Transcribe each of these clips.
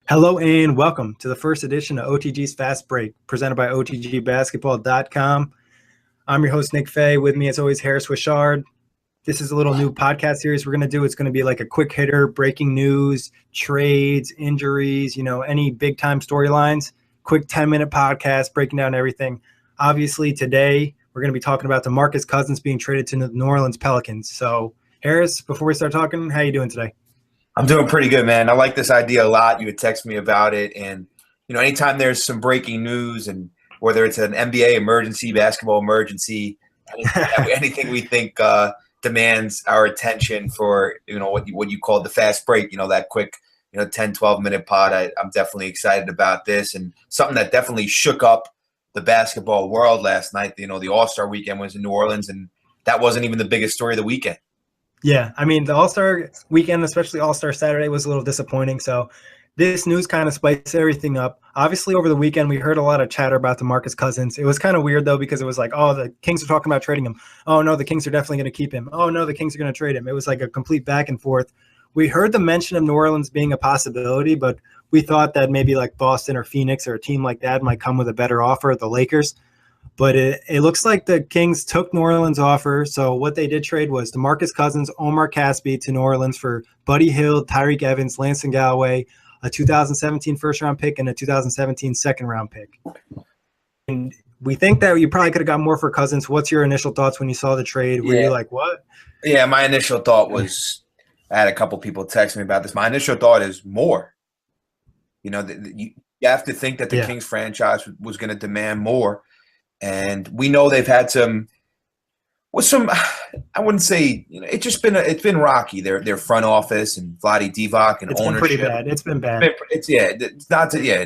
Hello and welcome to the first edition of OTG's Fast Break, presented by OTGBasketball.com. I'm your host, Nick Fay. With me, as always, Harris Wichard. This is a little new podcast series we're going to do. It's going to be like a quick hitter, breaking news, trades, injuries, any big-time storylines. Quick 10-minute podcast breaking down everything. Obviously, today we're going to be talking about DeMarcus Cousins being traded to the Orleans Pelicans. So, Harris, before we start talking, how you doing today? I'm doing pretty good, man. I like this idea a lot. You would text me about it. And, anytime there's some breaking news, and whether it's an NBA emergency, basketball emergency, anything we think demands our attention for, what you call the fast break, that quick, 10, 12-minute pod, I'm definitely excited about this. And something that definitely shook up the basketball world last night. The All-Star weekend was in New Orleans, and that wasn't even the biggest story of the weekend. Yeah, I mean, the All-Star weekend, especially All-Star Saturday, was a little disappointing. So this news kind of spiced everything up. Obviously, over the weekend, we heard a lot of chatter about DeMarcus Cousins. It was kind of weird, though, because it was like, oh, the Kings are talking about trading him. Oh, no, the Kings are definitely going to keep him. Oh, no, the Kings are going to trade him. It was like a complete back and forth. We heard the mention of New Orleans being a possibility, but we thought that maybe like Boston or Phoenix or a team like that might come with a better offer, the Lakers. But it looks like the Kings took New Orleans' offer. So what they did trade was DeMarcus Cousins, Omar Caspi to New Orleans for Buddy Hield, Tyreek Evans, Lansing Galloway, a 2017 first-round pick, and a 2017 second-round pick. And we think that you probably could have got more for Cousins. What's your initial thoughts when you saw the trade? Were you like, what? Yeah, my initial thought was – I had a couple people text me about this. My initial thought is more. You have to think that the Kings franchise was going to demand more. And we know they've had some, I wouldn't say, it's been rocky. Their front office and Vlade Divac and it's ownership. It's been pretty bad. It's been bad. It's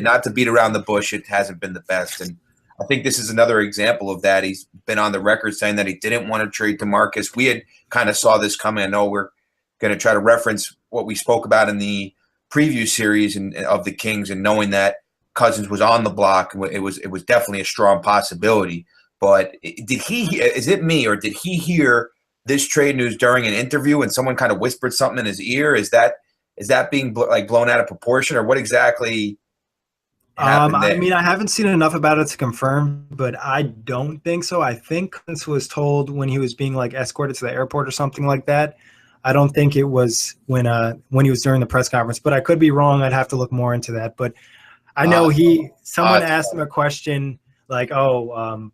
not to beat around the bush. It hasn't been the best. And I think this is another example of that. He's been on the record saying that he didn't want to trade DeMarcus. We had kind of saw this coming. I know we're going to try to reference what we spoke about in the preview series of the Kings, and knowing that Cousins was on the block. It was definitely a strong possibility. But is it me, or did he hear this trade news during an interview and someone kind of whispered something in his ear? Is that being blown out of proportion, or what exactly happened there? I mean, I haven't seen enough about it to confirm, but I don't think so. I think Cousins was told when he was being escorted to the airport or something like that. I don't think it was when he was during the press conference, but I could be wrong. I'd have to look more into that. But I know someone asked him a question like, all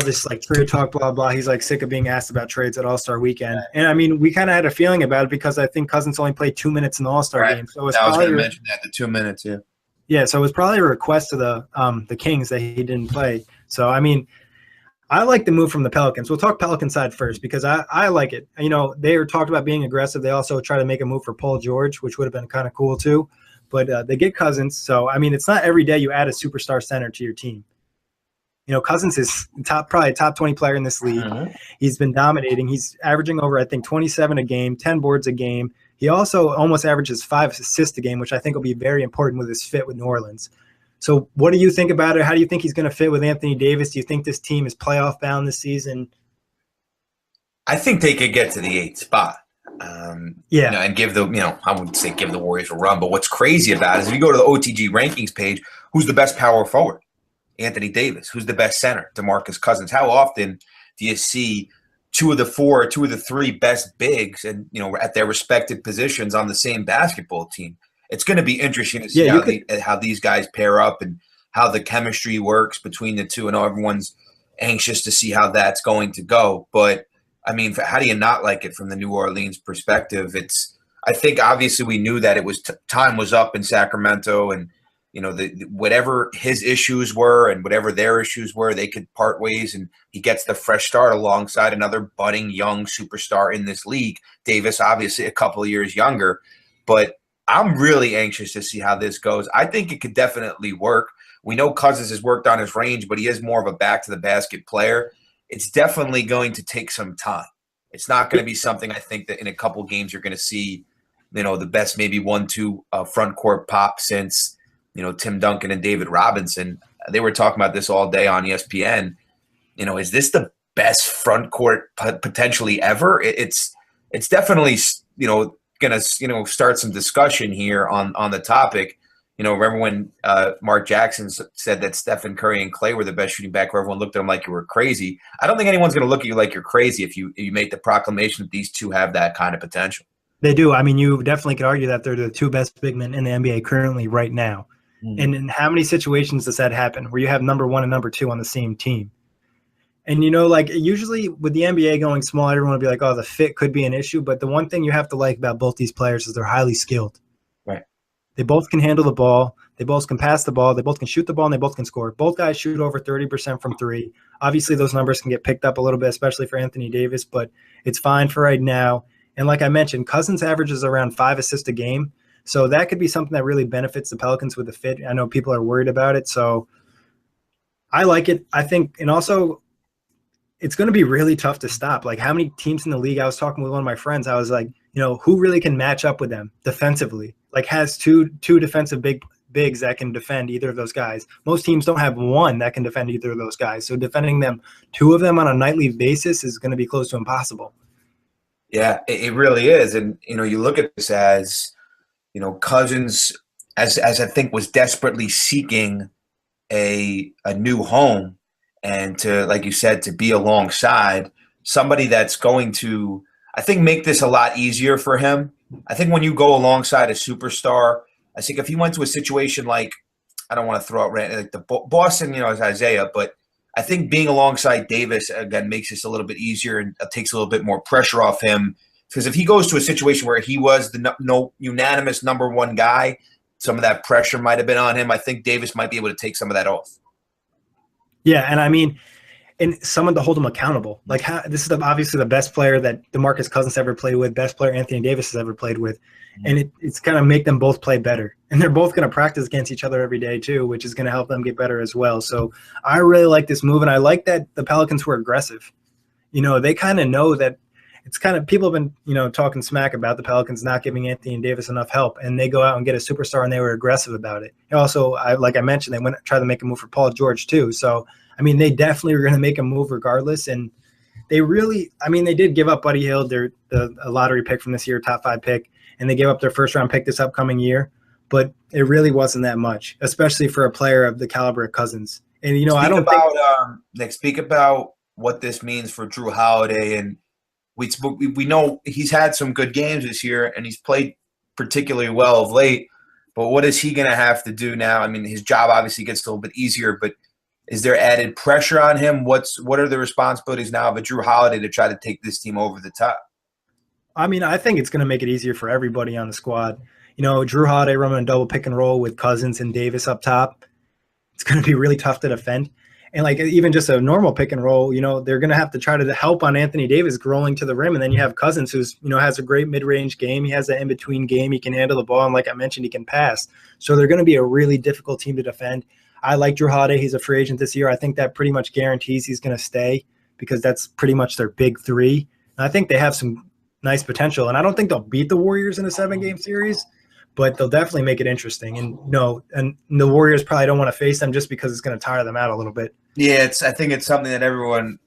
this trade talk, blah, blah. He's sick of being asked about trades at All-Star weekend. And I mean, we kind of had a feeling about it because I think Cousins only played 2 minutes in the All-Star game. So I was going to mention that, the 2 minutes, yeah. Yeah, so it was probably a request to the Kings that he didn't play. So, I mean, I like the move from the Pelicans. We'll talk Pelican side first because I like it. They were talked about being aggressive. They also tried to make a move for Paul George, which would have been kind of cool too. But they get Cousins. So, I mean, it's not every day you add a superstar center to your team. Cousins is probably top 20 player in this league. Mm-hmm. He's been dominating. He's averaging over, I think, 27 a game, 10 boards a game. He also almost averages 5 assists a game, which I think will be very important with his fit with New Orleans. So what do you think about it? How do you think he's going to fit with Anthony Davis? Do you think this team is playoff bound this season? I think they could get to the 8th spot. And give I wouldn't say give the Warriors a run, but what's crazy about it is if you go to the OTG rankings page, who's the best power forward? Anthony Davis. Who's the best center? DeMarcus Cousins. How often do you see two of the 3 best bigs and at their respective positions on the same basketball team? It's going to be interesting to see how these guys pair up and how the chemistry works between the two. And everyone's anxious to see how that's going to go. But I mean, how do you not like it from the New Orleans perspective? I think obviously we knew that it was time was up in Sacramento, and whatever his issues were and whatever their issues were, they could part ways, and he gets the fresh start alongside another budding young superstar in this league. Davis, obviously a couple of years younger, but I'm really anxious to see how this goes. I think it could definitely work. We know Cousins has worked on his range, but he is more of a back to the basket player. It's definitely going to take some time. It's not going to be something I think that in a couple games you're going to see, the best maybe 1-2 front court pop since, Tim Duncan and David Robinson. They were talking about this all day on ESPN. Is this the best front court potentially ever? It's definitely, going to, start some discussion here on the topic. Remember when Mark Jackson said that Stephen Curry and Clay were the best shooting backcourt? Everyone looked at him like you were crazy. I don't think anyone's going to look at you like you're crazy if you make the proclamation that these two have that kind of potential. They do. I mean, you definitely could argue that they're the two best big men in the NBA currently right now. And in how many situations does that happen where you have number one and number two on the same team? And, usually with the NBA going small, everyone will be like, oh, the fit could be an issue. But the one thing you have to like about both these players is they're highly skilled. Right. They both can handle the ball. They both can pass the ball. They both can shoot the ball, and they both can score. Both guys shoot over 30% from three. Obviously, those numbers can get picked up a little bit, especially for Anthony Davis, but it's fine for right now. And like I mentioned, Cousins averages around 5 assists a game. So that could be something that really benefits the Pelicans with the fit. I know people are worried about it. So I like it. I think, and also it's going to be really tough to stop. Like, how many teams in the league? I was talking with one of my friends. I was like, who really can match up with them defensively? Like, has two defensive bigs that can defend either of those guys. Most teams don't have one that can defend either of those guys. So defending them, two of them on a nightly basis is going to be close to impossible. Yeah, it really is. And, you look at this as, Cousins, as I think, was desperately seeking a new home, and to, like you said, to be alongside somebody that's going to, I think, make this a lot easier for him. I think when you go alongside a superstar, I think if he went to a situation like, I don't want to throw out like the Boston, as Isaiah, but I think being alongside Davis, again, makes this a little bit easier and takes a little bit more pressure off him. Because if he goes to a situation where he was the unanimous number one guy, some of that pressure might have been on him. I think Davis might be able to take some of that off. Yeah, and I mean, and someone to hold him accountable. Like, this is obviously the best player that DeMarcus Cousins ever played with, best player Anthony Davis has ever played with. And it's going to make them both play better. And they're both going to practice against each other every day too, which is going to help them get better as well. So I really like this move, and I like that the Pelicans were aggressive. They kind of know that it's kind of – people have been, talking smack about the Pelicans not giving Anthony Davis enough help, and they go out and get a superstar, and they were aggressive about it. Also, like I mentioned, they went try to make a move for Paul George too. So, I mean, they definitely were going to make a move regardless, and they really – I mean, they did give up Buddy Hield, a lottery pick from this year, top 5 pick, and they gave up their first-round pick this upcoming year. But it really wasn't that much, especially for a player of the caliber of Cousins. And, I don't think – speak about what this means for Drew Holiday. And we know he's had some good games this year, and he's played particularly well of late. But what is he going to have to do now? I mean, his job obviously gets a little bit easier, but is there added pressure on him? What are the responsibilities now of a Drew Holiday to try to take this team over the top? I mean, I think it's going to make it easier for everybody on the squad. Drew Holiday running a double pick and roll with Cousins and Davis up top. It's going to be really tough to defend. And like even just a normal pick and roll, they're going to have to try to help on Anthony Davis rolling to the rim. And then you have Cousins, who's, has a great mid-range game. He has an in-between game. He can handle the ball. And like I mentioned, he can pass. So they're going to be a really difficult team to defend. I like Drew Holiday. He's a free agent this year. I think that pretty much guarantees he's going to stay because that's pretty much their big three. And I think they have some nice potential. And I don't think they'll beat the Warriors in a 7-game series, but they'll definitely make it interesting. And and the Warriors probably don't want to face them just because it's going to tire them out a little bit. Yeah, I think it's something that everyone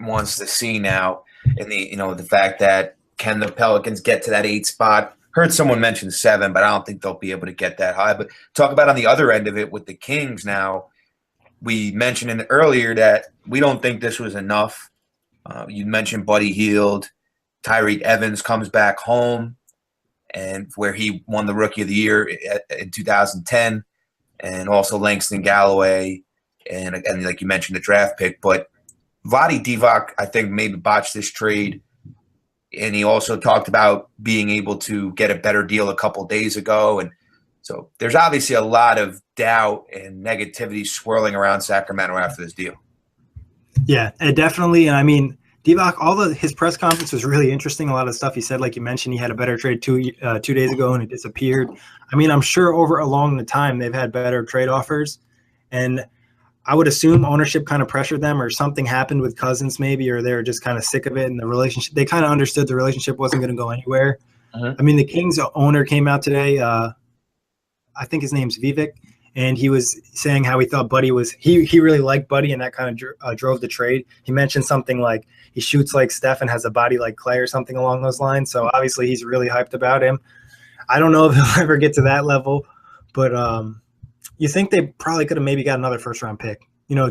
wants to see now. And the fact that can the Pelicans get to that 8 spot? Heard someone mention 7, but I don't think they'll be able to get that high. But talk about on the other end of it with the Kings now. We mentioned earlier that we don't think this was enough. You mentioned Buddy Hield. Tyreek Evans comes back home, and where he won the Rookie of the Year in 2010, and also Langston Galloway, and like you mentioned, the draft pick. But Vlade Divac, I think, maybe botched this trade, and he also talked about being able to get a better deal a couple days ago. And so there's obviously a lot of doubt and negativity swirling around Sacramento after this deal. Yeah, definitely. And I mean, Divac, his press conference was really interesting. A lot of stuff he said, like you mentioned, he had a better trade 2 days ago and it disappeared. I mean, I'm sure along the time they've had better trade offers, and I would assume ownership kind of pressured them, or something happened with Cousins maybe, or they were just kind of sick of it, and the relationship, they kind of understood the relationship wasn't going to go anywhere. I mean, the Kings owner came out today. I think his name's Vivek, and he was saying how he thought Buddy was he really liked Buddy, and that kind of drove the trade. He mentioned something like he shoots like Steph and has a body like Clay or something along those lines. So obviously he's really hyped about him. I don't know if he'll ever get to that level, but you think they probably could have maybe got another first-round pick. Yeah.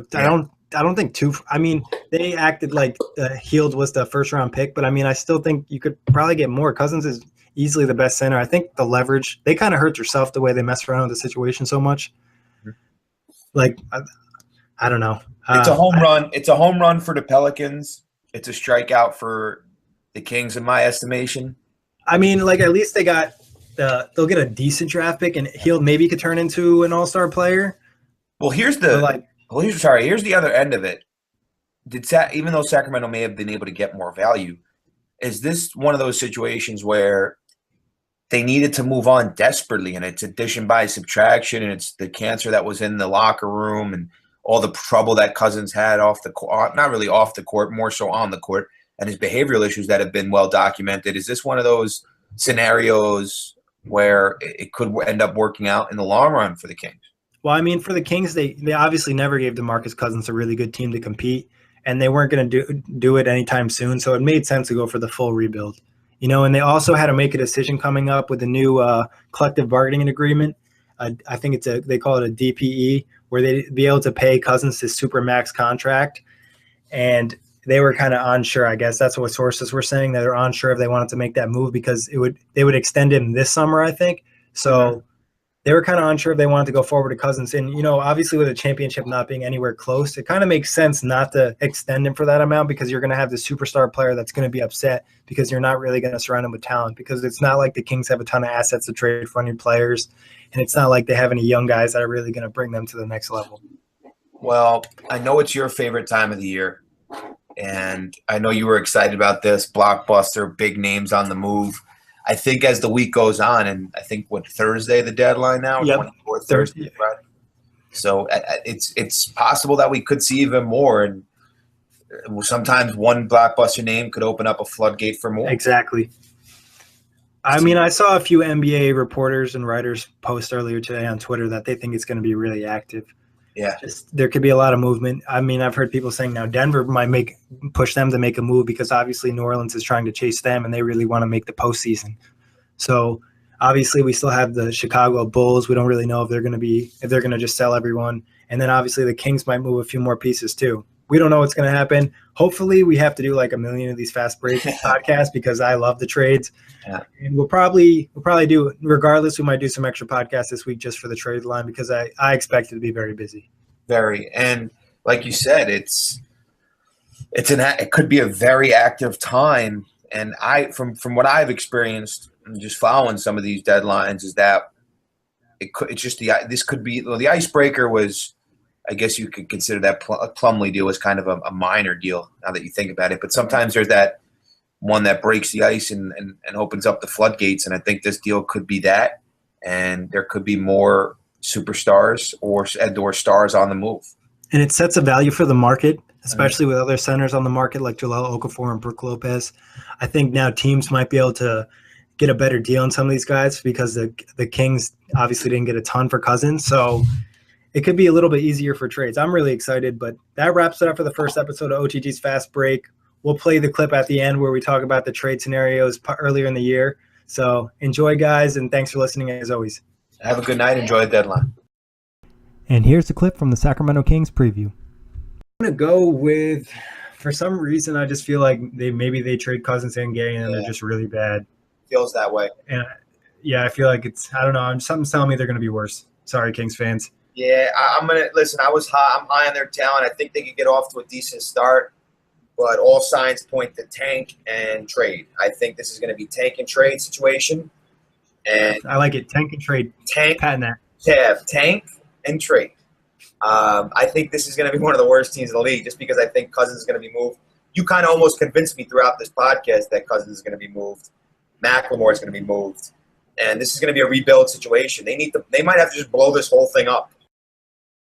I don't think two. I mean, they acted like Hield was the first-round pick, but I mean, I still think you could probably get more. Cousins is easily the best center. I think the leverage, they kind of hurt yourself the way they mess around with the situation so much. Like, I don't know. It's a home run. It's a home run for the Pelicans. It's a strikeout for the Kings, in my estimation. I mean, like, at least they got they'll get a decent draft pick, and Hield maybe could turn into an all-star player. Well, here's the other end of it. Even though Sacramento may have been able to get more value, is this one of those situations where they needed to move on desperately, and it's addition by subtraction, and it's the cancer that was in the locker room and all the trouble that Cousins had off the court, not really off the court, more so on the court, and his behavioral issues that have been well documented? Is this one of those scenarios where it could end up working out in the long run for the Kings? Well, I mean, for the Kings, they obviously never gave DeMarcus Cousins a really good team to compete, and they weren't going to do it anytime soon. So it made sense to go for the full rebuild, and they also had to make a decision coming up with a new collective bargaining agreement. I think they call it a DPE, where they'd be able to pay Cousins his super max contract. And they were kind of unsure. I guess that's what sources were saying, that they're unsure if they wanted to make that move because they would extend him this summer, I think. So they were kind of unsure if they wanted to go forward to Cousins. And, obviously with a championship not being anywhere close, it kind of makes sense not to extend him for that amount, because you're going to have this superstar player that's going to be upset because you're not really going to surround him with talent, because it's not like the Kings have a ton of assets to trade for new players. And it's not like they have any young guys that are really going to bring them to the next level. Well, I know it's your favorite time of the year, and I know you were excited about this blockbuster, big names on the move. I think as the week goes on, and I think Thursday the deadline now, yep. 24th Thursday, right? So it's possible that we could see even more, and sometimes one blockbuster name could open up a floodgate for more. Exactly. I mean, I saw a few NBA reporters and writers post earlier today on Twitter that they think it's going to be really active. Yeah, there could be a lot of movement. I mean, I've heard people saying now Denver might push them to make a move, because obviously New Orleans is trying to chase them and they really want to make the postseason. So obviously we still have the Chicago Bulls. We don't really know if they're going to just sell everyone. And then obviously the Kings might move a few more pieces too. We don't know what's going to happen. Hopefully we have to do like a million of these fast break podcasts, because I love the trades. Yeah. And we'll probably do, regardless, we might do some extra podcasts this week just for the trade line, because I expect it to be very busy. Very. And like you said, it could be a very active time. And from what I've experienced, just following some of these deadlines, is that this could be, the icebreaker was, I guess you could consider that Plumlee deal was kind of a minor deal now that you think about it. But sometimes there's that one that breaks the ice and opens up the floodgates. And I think this deal could be that. And there could be more superstars or stars on the move. And it sets a value for the market, especially with other centers on the market like Jahlil Okafor and Brook Lopez. I think now teams might be able to get a better deal on some of these guys, because the Kings obviously didn't get a ton for Cousins. So it could be a little bit easier for trades. I'm really excited, but that wraps it up for the first episode of OTG's Fast Break. We'll play the clip at the end where we talk about the trade scenarios earlier in the year. So enjoy, guys, and thanks for listening as always. Have a good night. Enjoy the deadline. And here's the clip from the Sacramento Kings preview. I'm going to go with, for some reason, I just feel like they trade Cousins and Gay, and they're just really bad. Feels that way. And I feel like I don't know. Something's telling me they're going to be worse. Sorry, Kings fans. Yeah, I'm going to – listen, I'm high on their talent. I think they could get off to a decent start, but all signs point to tank and trade. I think this is going to be tank and trade situation. And I like it. Tank and trade. Patent that. Tank and trade. I think this is going to be one of the worst teams in the league, just because I think Cousins is going to be moved. You kind of almost convinced me throughout this podcast that Cousins is going to be moved. McLemore is going to be moved. And this is going to be a rebuild situation. They might have to just blow this whole thing up